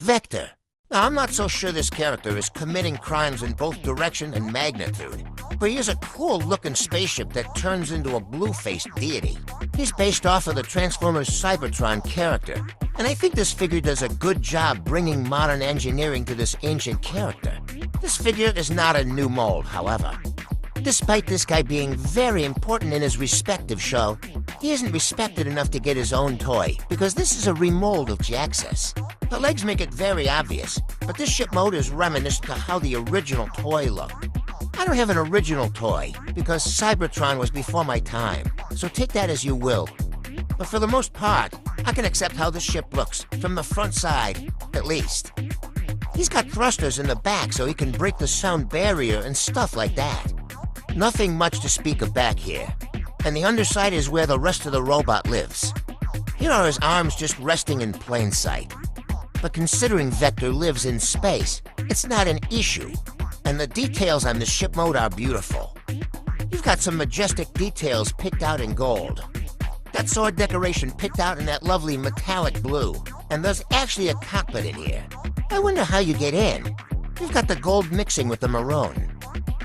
Vector. Now, I'm not so sure this character is committing crimes in both direction and magnitude, but he is a cool-looking spaceship that turns into a blue-faced deity. He's based off of the Transformers Cybertron character, and I think this figure does a good job bringing modern engineering to this ancient character. This figure is not a new mold, however. Despite this guy being very important in his respective show, he isn't respected enough to get his own toy, because this is a remold of Jaxus. The legs make it very obvious, but this ship mode is reminiscent to how the original toy looked. I don't have an original toy, because Cybertron was before my time, so take that as you will. But for the most part, I can accept how the ship looks, from the front side, at least. He's got thrusters in the back so he can break the sound barrier and stuff like that. Nothing much to speak of back here, and the underside is where the rest of the robot lives. Here are his arms just resting in plain sight. But considering Vector lives in space, it's not an issue, and the details on the ship mode are beautiful. You've got some majestic details picked out in gold. That sword decoration picked out in that lovely metallic blue, and there's actually a cockpit in here. I wonder how you get in. You've got the gold mixing with the maroon.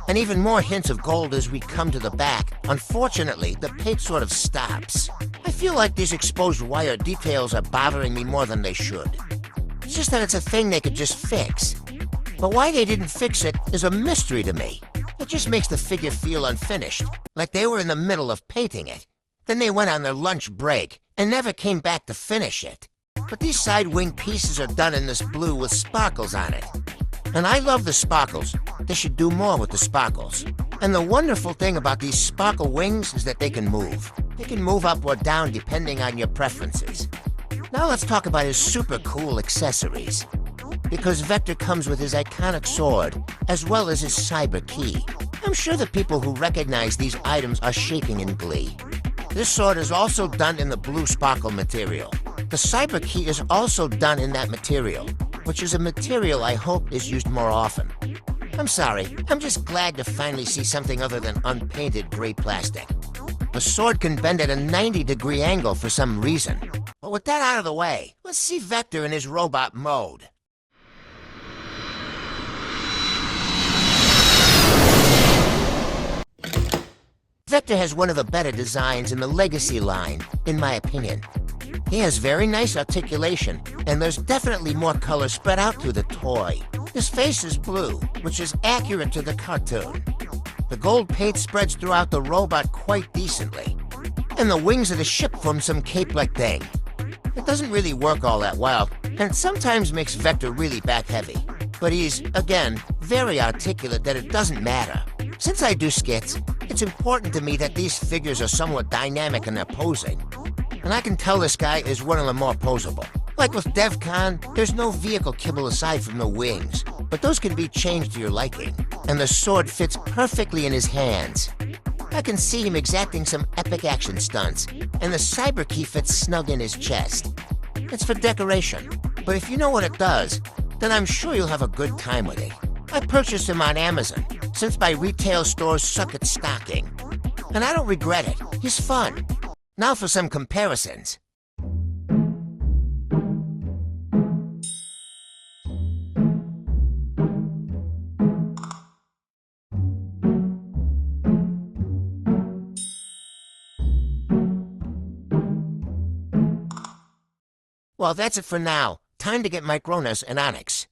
And even more hints of gold as we come to the back. Unfortunately, the paint sort of stops. I feel like these exposed wire details are bothering me more than they should. It's just that it's a thing they could just fix. But why they didn't fix it is a mystery to me. It just makes the figure feel unfinished, like they were in the middle of painting it. Then they went on their lunch break and never came back to finish it. But these side wing pieces are done in this blue with sparkles on it. And I love the sparkles. They should do more with the sparkles. And the wonderful thing about these sparkle wings is that they can move. They can move up or down depending on your preferences. Now let's talk about his super cool accessories. Because Vector comes with his iconic sword, as well as his cyber key. I'm sure the people who recognize these items are shaking in glee. This sword is also done in the blue sparkle material. The cyber key is also done in that material, which is a material I hope is used more often. I'm sorry, I'm just glad to finally see something other than unpainted gray plastic. The sword can bend at a 90-degree angle for some reason. But with that out of the way, let's see Vector in his robot mode. Vector has one of the better designs in the Legacy line, in my opinion. He has very nice articulation, and there's definitely more color spread out through the toy. His face is blue, which is accurate to the cartoon. The gold paint spreads throughout the robot quite decently, and the wings of the ship form some cape-like thing. It doesn't really work all that well, and sometimes makes Vector really back-heavy. But he's, again, very articulate that it doesn't matter. Since I do skits, it's important to me that these figures are somewhat dynamic in their posing. And I can tell this guy is one of the more posable. Like with DevCon, there's no vehicle kibble aside from the wings, but those can be changed to your liking. And the sword fits perfectly in his hands. I can see him exacting some epic action stunts, and the cyber key fits snug in his chest. It's for decoration, but if you know what it does, then I'm sure you'll have a good time with it. I purchased him on Amazon, since my retail stores suck at stocking. And I don't regret it. He's fun. Now for some comparisons. Well, that's it for now. Time to get Micronas and Onyx.